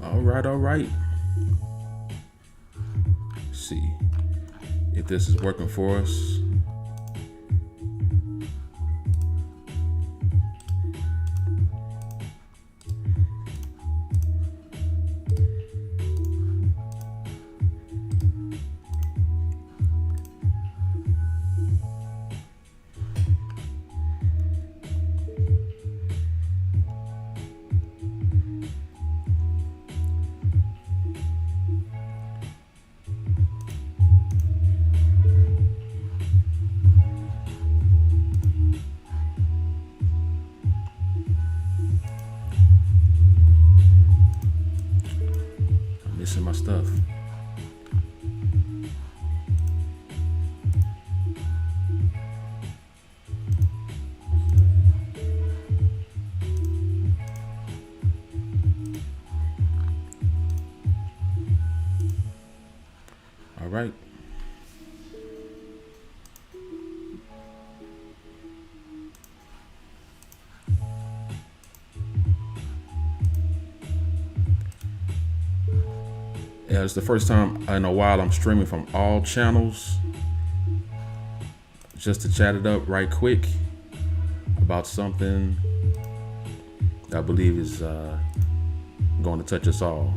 All right, all right. Let's see if this is working for us. I'm missing my stuff. All right. Yeah, it's the first time in a while I'm streaming from all channels just to chat it up right quick about something that I believe is going to touch us all.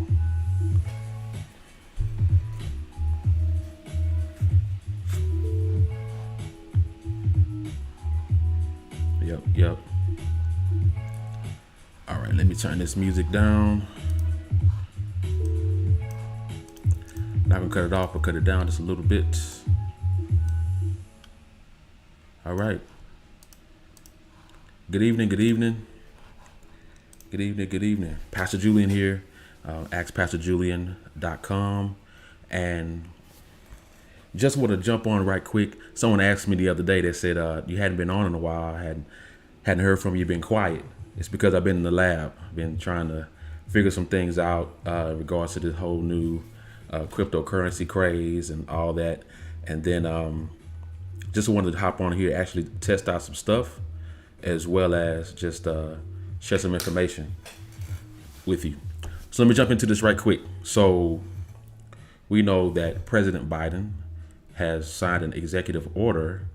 Yep, yep. All right, let me turn this music down. Not gonna cut it off, but cut it down just a little bit. All right. Good evening, good evening. Good evening, good evening. Pastor Julian here, askpastorjulian.com. And just want to jump on right quick. Someone asked me the other day, they said, you hadn't been on in a while. I hadn't heard from you, you've been quiet. It's because I've been in the lab. I've been trying to figure some things out in regards to this whole new cryptocurrency craze and all that. And then just wanted to hop on here, actually test out some stuff, as well as just share some information with you. So let me jump into this right quick. So we know that President Biden has signed an executive order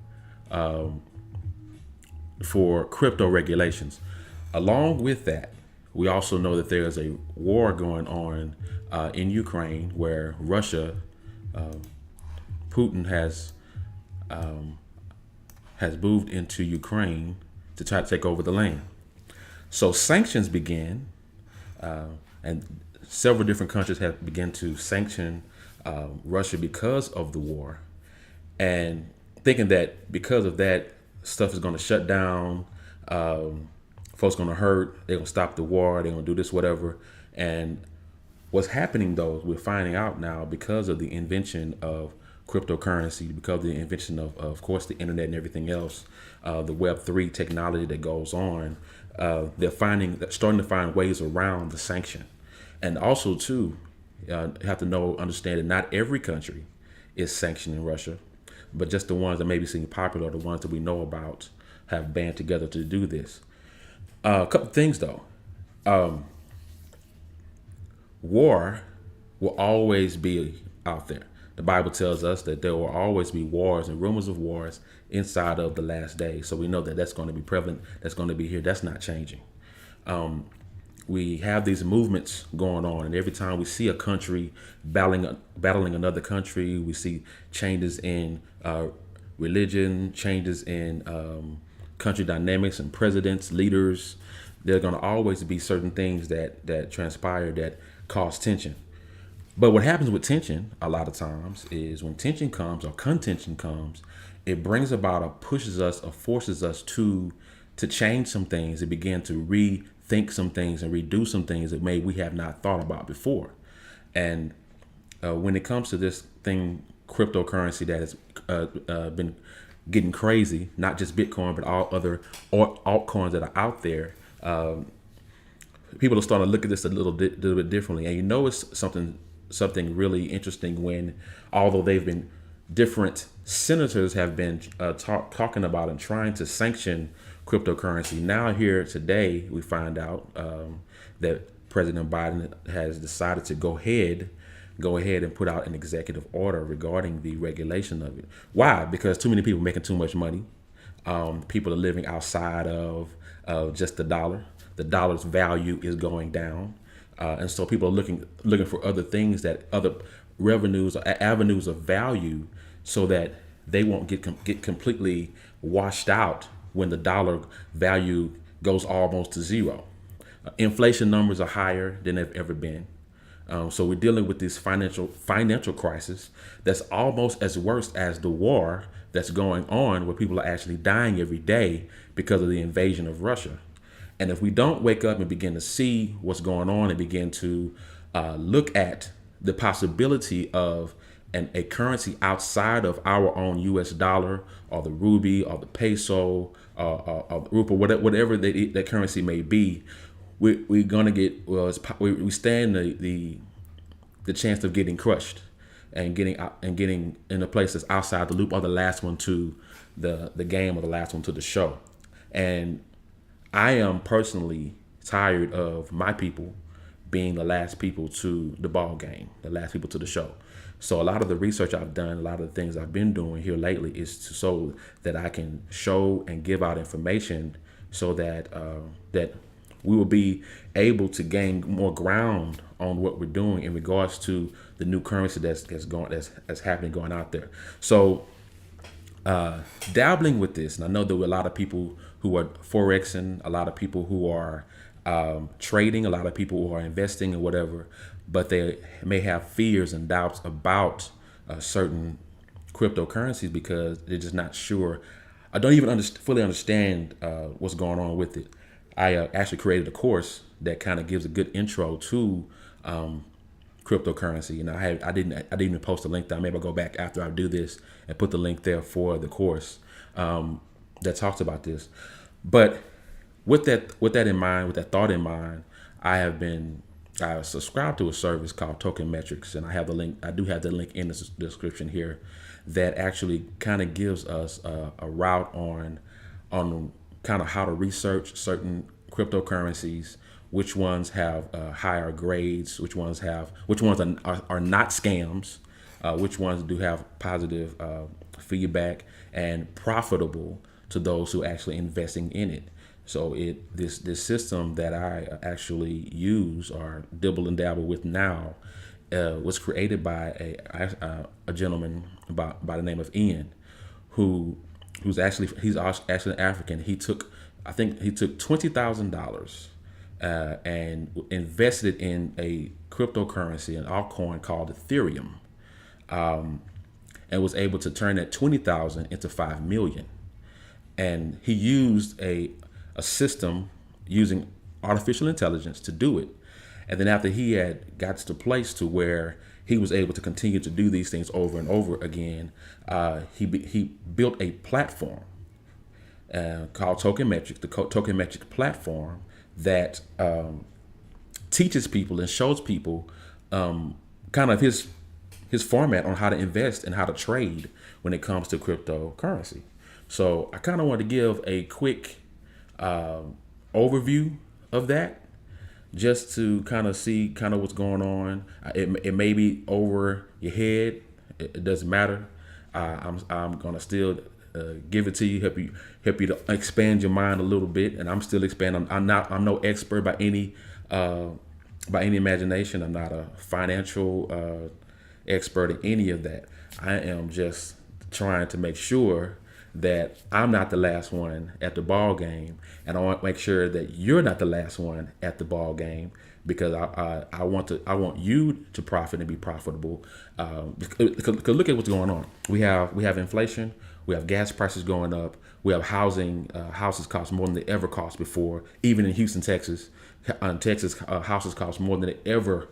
for crypto regulations. Along with that, we also know that there's a war going on in Ukraine where Russia, Putin has moved into Ukraine to try to take over the land. So sanctions began, and several different countries have begun to sanction Russia because of the war, and thinking that because of that, stuff is going to shut down, folks going to hurt, they're going to stop the war, they're going to do this, whatever. And what's happening though, is we're finding out now because of the invention of cryptocurrency, because of the invention of course, the internet and everything else, the Web3 technology that goes on, they're starting to find ways around the sanction. And also too, have to understand that not every country is sanctioning Russia, but just the ones that maybe seem popular, the ones that we know about, have band together to do this. A couple things though. War will always be out there. The Bible tells us that there will always be wars and rumors of wars inside of the last days. So we know that that's going to be prevalent. That's going to be here. That's not changing. We have these movements going on, and every time we see a country battling another country, we see changes in religion, changes in country dynamics and presidents, leaders. There are going to always be certain things that transpire that cause tension. But what happens with tension a lot of times is when tension comes or contention comes, it brings about or pushes us or forces us to change some things, to begin to rethink some things and redo some things that maybe we have not thought about before. And when it comes to this thing, cryptocurrency that has been getting crazy, not just Bitcoin, but all other altcoins that are out there, people are starting to look at this a little bit differently. And it's something really interesting when, although they've been different senators have been talking about and trying to sanction cryptocurrency. Now here today, we find out that President Biden has decided to go ahead and put out an executive order regarding the regulation of it. Why? Because too many people making too much money. People are living outside of just the dollar. The dollar's value is going down, and so people are looking for other things, that other revenues or avenues of value, so that they won't get completely washed out when the dollar value goes almost to zero. Inflation numbers are higher than they've ever been. So we're dealing with this financial crisis that's almost as worse as the war that's going on, where people are actually dying every day because of the invasion of Russia. And if we don't wake up and begin to see what's going on and begin to look at the possibility of a currency outside of our own U.S. dollar, or the ruby, or the peso, or the ruble, whatever that currency may be, we're gonna get, we stand the chance of getting crushed and getting in a place that's outside the loop, or the last one to the game, or the last one to the show. And I am personally tired of my people being the last people to the ball game, the last people to the show. So a lot of the research I've done, a lot of the things I've been doing here lately, is so that I can show and give out information, so that that we will be able to gain more ground on what we're doing in regards to the new currency that's happening, going out there. So dabbling with this, and I know there were a lot of people who are forexing, a lot of people who are trading, a lot of people who are investing and whatever, but they may have fears and doubts about certain cryptocurrencies because they're just not sure. I don't even fully understand what's going on with it. I actually created a course that kind of gives a good intro to cryptocurrency, and I didn't even post a link there. Maybe I'll go back after I do this and put the link there for the course that talks about this. But with that in mind, with that thought in mind, I subscribed to a service called Token Metrics, and I have the link. I do have the link in the description here, that actually kind of gives us a route on kind of how to research certain cryptocurrencies, which ones have higher grades, which ones are not scams, which ones do have positive feedback and profitable to those who actually investing in it. So this system that I actually use or dibble and dabble with now was created by a gentleman by the name of Ian, he's actually African. I think he took $20,000 and invested it in a cryptocurrency, an altcoin called Ethereum, and was able to turn that 20,000 into 5 million. And he used a system using artificial intelligence to do it. And then after he had got to the place to where he was able to continue to do these things over and over again, he built a platform called Token Metrics, the Token Metrics platform that teaches people and shows people kind of his format on how to invest and how to trade when it comes to cryptocurrency. So I kind of want to give a quick overview of that, just to kind of see kind of what's going on. It may be over your head. It doesn't matter. I'm gonna still give it to you, help you to expand your mind a little bit, and I'm still expanding. I'm no expert by any imagination. I'm not a financial expert in any of that. I am just trying to make sure that I'm not the last one at the ball game, and I want to make sure that you're not the last one at the ball game, because I want you to profit and be profitable. Because look at what's going on. We have inflation. We have gas prices going up. We have housing. Houses cost more than they ever cost before. Even in Houston, Texas, houses cost more than they ever.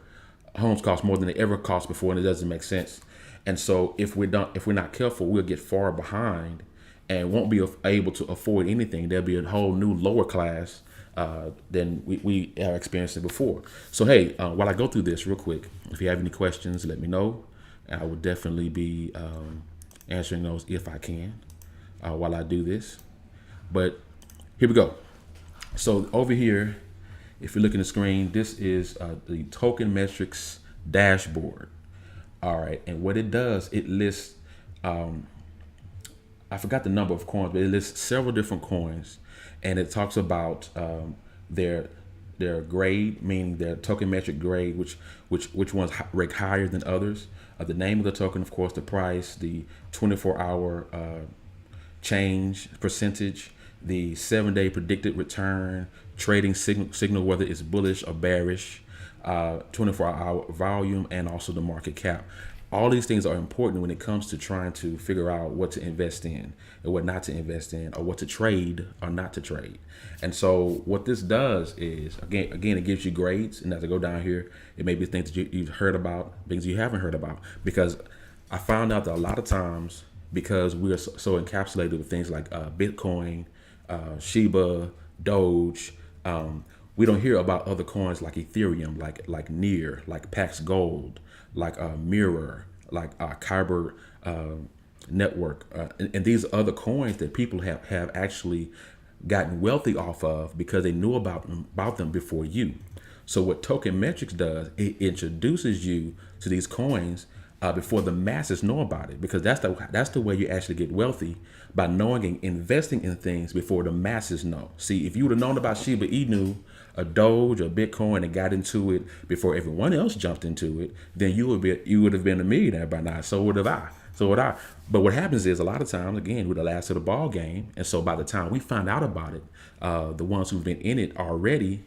Homes cost more than they ever cost before, and it doesn't make sense. And so if we're not careful, we'll get far behind and won't be able to afford anything. There'll be a whole new lower class than we are experiencing before. So hey, while I go through this real quick, if you have any questions, let me know. I will definitely be answering those if I can while I do this. But here we go. So over here If you look at the screen, this is the Token Metrics dashboard. All right, and what it does, it lists, I forgot the number of coins, but it lists several different coins, and it talks about their grade, meaning their token metric grade, which ones rank higher than others. The name of the token, of course, the price, the 24-hour change percentage, the 7-day predicted return, trading signal whether it's bullish or bearish, 24-hour volume, and also the market cap. All these things are important when it comes to trying to figure out what to invest in and what not to invest in, or what to trade or not to trade. And so what this does is, again, it gives you grades. And as I go down here, it may be things that you've heard about, things you haven't heard about. Because I found out that a lot of times, because we are so encapsulated with things like Bitcoin, Shiba, Doge, we don't hear about other coins like Ethereum, like Near, like Pax Gold, like Mirror, like Kyber Network, and these other coins that people have actually gotten wealthy off of because they knew about them before you. So what Token Metrics does, it introduces you to these coins before the masses know about it, because that's the way you actually get wealthy, by knowing and investing in things before the masses know. See, if you would have known about Shiba Inu, a Doge, or Bitcoin, and got into it before everyone else jumped into it, then you would have been a millionaire by now. So would have I. So would I. But what happens is, a lot of times, again, we're the last of the ball game, and so by the time we find out about it, the ones who've been in it already,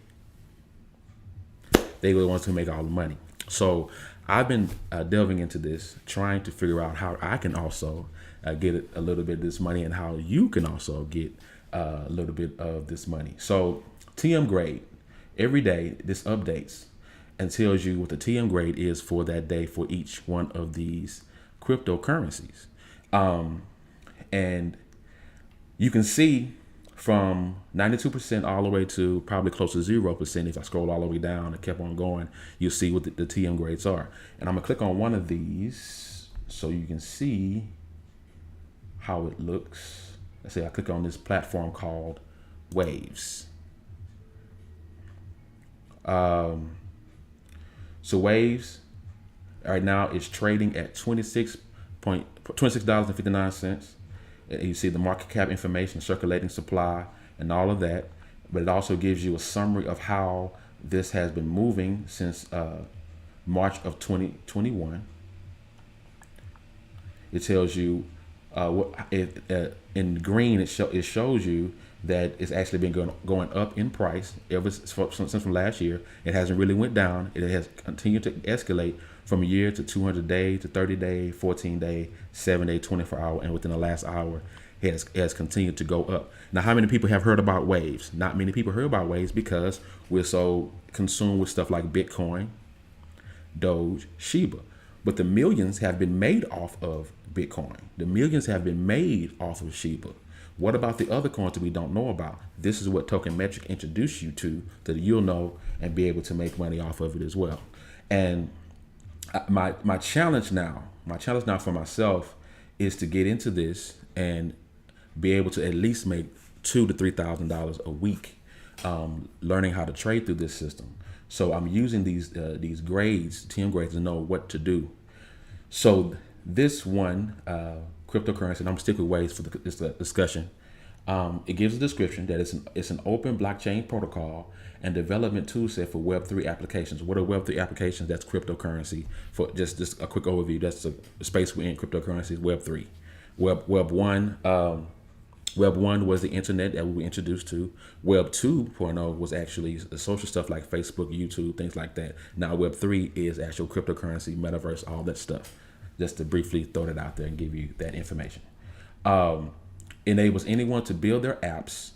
they were the ones who make all the money. So I've been delving into this, trying to figure out how I can also get a little bit of this money, and how you can also get a little bit of this money. So TM grade, every day this updates and tells you what the TM grade is for that day for each one of these cryptocurrencies. And you can see from 92% all the way to probably close to 0%. If I scroll all the way down and kept on going, you'll see what the TM grades are. And I'm gonna click on one of these so you can see how it looks. Let's say I click on this platform called Waves. So Waves right now is trading at $26.59. And you see the market cap information, circulating supply, and all of that. But it also gives you a summary of how this has been moving since March of 2021. It tells you in green. It shows you that it's actually been going up in price ever since from last year. It hasn't really went down. It has continued to escalate from a year to 200 day to 30 day, 14 day, 7 day, 24 hour, and within the last hour, it has continued to go up. Now, how many people have heard about Waves? Not many people heard about Waves because we're so consumed with stuff like Bitcoin, Doge, Shiba. But the millions have been made off of Bitcoin. The millions have been made off of Shiba. What about the other coins that we don't know about? This is what Token Metric introduced you to, that you'll know and be able to make money off of it as well. And my challenge now for myself is to get into this and be able to at least make $2,000 to $3,000 a week, learning how to trade through this system. So I'm using these grades, TM grades, to know what to do. So this one cryptocurrency, and I'm sticking with Waves for this discussion. It gives a description that it's an open blockchain protocol and development tool set for Web3 applications. What are Web3 applications? That's cryptocurrency. For just a quick overview, that's the space we're in. Cryptocurrency is Web3. Web 1 was the internet that we were introduced to. Web 2.0 was actually the social stuff like Facebook, YouTube, things like that. Now Web 3 is actual cryptocurrency, metaverse, all that stuff. Just to briefly throw that out there and give you that information. Enables anyone to build their apps,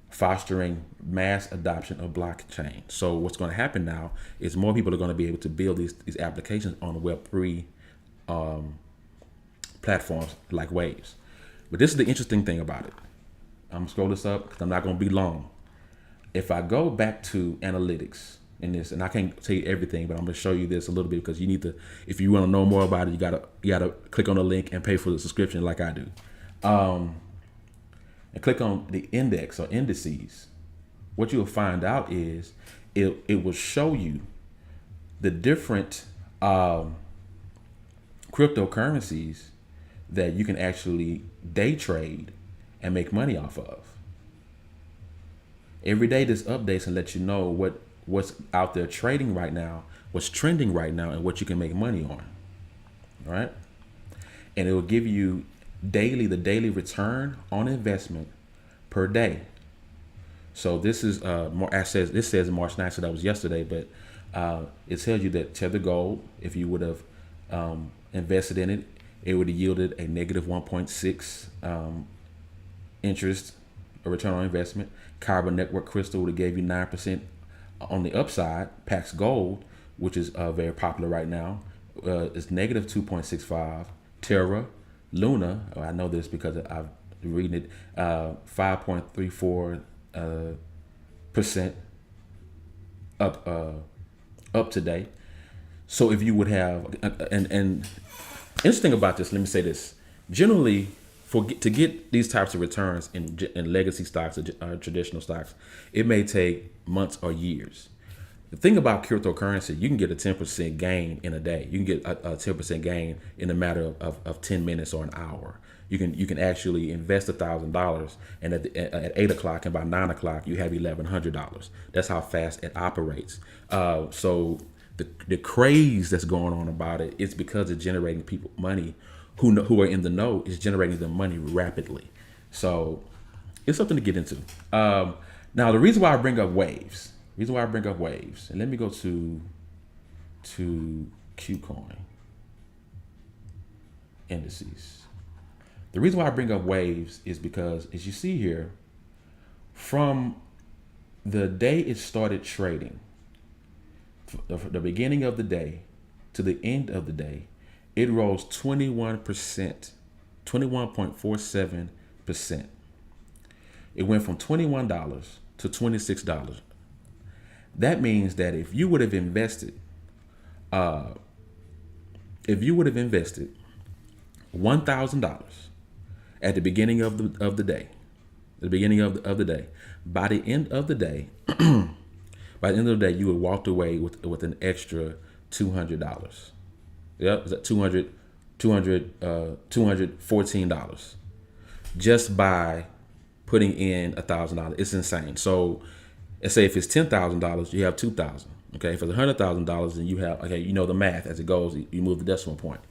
fostering mass adoption of blockchain. So what's going to happen now is more people are going to be able to build these applications on Web3 platforms like Waves. But this is the interesting thing about it. I'm going to scroll this up because I'm not going to be long. If I go back to analytics in this, and I can't tell you everything, but I'm going to show you this a little bit because you need to, if you want to know more about it, you gotta click on the link and pay for the subscription like I do. And click on the index or indices. what you'll find out is it will show you the different cryptocurrencies that you can actually day trade and make money off of. Every day this updates and lets you know what's out there trading right now, what's trending right now, and what you can make money on. All right. And it will give you the daily return on investment per day. So this is this says March 9th, so that was yesterday, but it tells you that Tether Gold, if you would have invested in it, it would have yielded a negative 1.6 interest or return on investment. Carbon Network Crystal would have gave you 9% on the upside. Pax Gold, which is very popular right now, is negative 2.65. Terra, Luna, I know this because I've been reading it, 5.34 percent up today. So if you would have, and interesting about this, let me say this: generally, to get these types of returns in legacy stocks or traditional stocks, it may take months or years. The thing about cryptocurrency, you can get a 10% gain in a day. You can get a 10% gain in a matter of 10 minutes or an hour. You can actually invest $1,000, and at 8 o'clock and by 9 o'clock you have $1,100. That's how fast it operates. So the craze that's going on about it is because it's generating people money who are in the know. Is generating them money rapidly. So it's something to get into. Now the reason why I bring up waves. And let me go to KuCoin indices. The reason why I bring up waves is because, as you see here, from the day it started trading, the beginning of the day to the end of the day, it rose 21%, 21.47%. It went from $21 to $26. That means that if you would have invested $1,000 at the beginning of the day, by the end of the day, you would walked away with an extra $200. Yep, is that $214 just by putting in $1,000. It's insane. So let's say if it's $10,000, you have $2,000. Okay, if it's $100,000, then you have, okay, you know the math as it goes. You move the decimal point.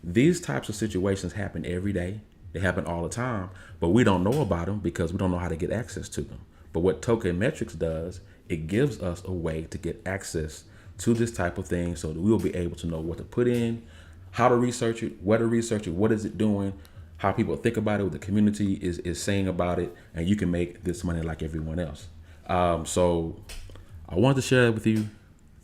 These types of situations happen every day. They happen all the time, but we don't know about them because we don't know how to get access to them. But what Token Metrics does, it gives us a way to get access to this type of thing, so that we'll be able to know what to put in, how to research it, where to research it, what is it doing, how people think about it, what the community is saying about it, and you can make this money like everyone else. So I wanted to share it with you,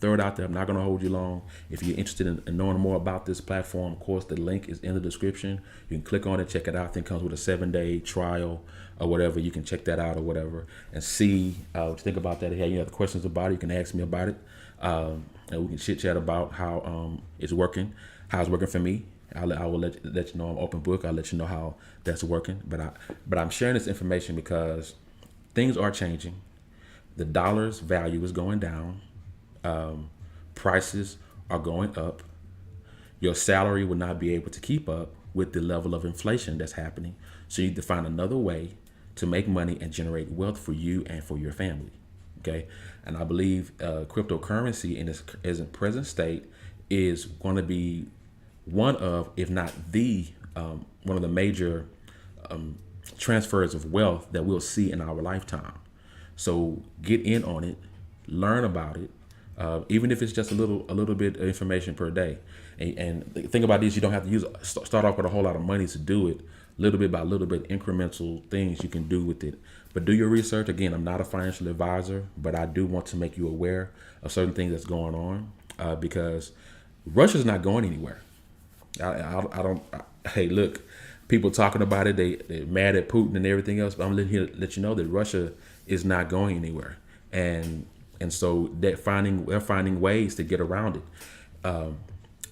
throw it out there. I'm not going to hold you long. If you're interested in knowing more about this platform, of course, the link is in the description. You can click on it, check it out. I think it comes with a 7-day trial or whatever. You can check that out or whatever and see what you think about that. If you have any other questions about it, you can ask me about it. And we can chit chat about how it's working, how it's working for me. I will let you know I'm open book. I'll let you know how that's working. But I'm sharing this information because things are changing. The dollar's value is going down. Prices are going up. Your salary will not be able to keep up with the level of inflation that's happening. So you need to find another way to make money and generate wealth for you and for your family. Okay, and I believe cryptocurrency in its present state is going to be one of, if not the one of the major transfers of wealth that we'll see in our lifetime. So get in on it, learn about it, even if it's just a little bit of information per day. And the thing about this, you don't have to start off with a whole lot of money to do it. Little bit by little bit, incremental things you can do with it. But do your research. Again, I'm not a financial advisor, but I do want to make you aware of certain things that's going on because Russia's not going anywhere. Hey, look, people talking about it, they're mad at Putin and everything else, but I'm here to let you know that Russia is not going anywhere. And so they're finding ways to get around it.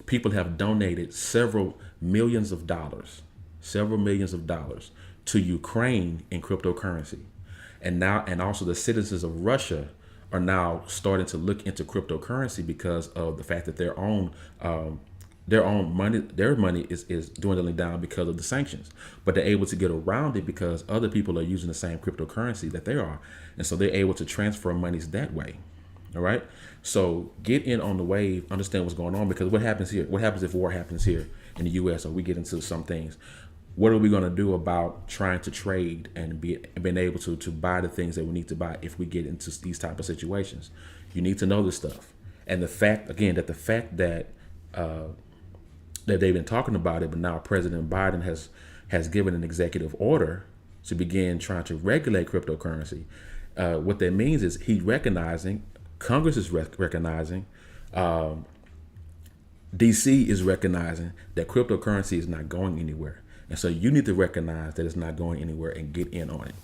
People have donated several millions of dollars to Ukraine in cryptocurrency. and also the citizens of Russia are now starting to look into cryptocurrency because of the fact that their own money, their money is dwindling down because of the sanctions. But they're able to get around it because other people are using the same cryptocurrency that they are, and so they're able to transfer monies that way. All right. So get in on the wave, understand what's going on, because what happens here? What happens if war happens here in the U.S. or we get into some things? What are we going to do about trying to trade and being able to buy the things that we need to buy if we get into these type of situations? You need to know this stuff. And the fact, again, that the fact that that they've been talking about it, but now President Biden has given an executive order to begin trying to regulate cryptocurrency. What that means is he's recognizing, Congress is recognizing, DC is recognizing that cryptocurrency is not going anywhere. And so you need to recognize that it's not going anywhere and get in on it.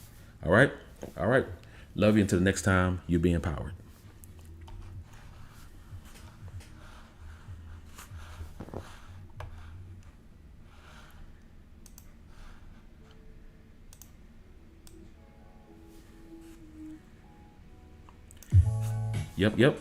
All right? All right. Love you until the next time. You be empowered. Yep.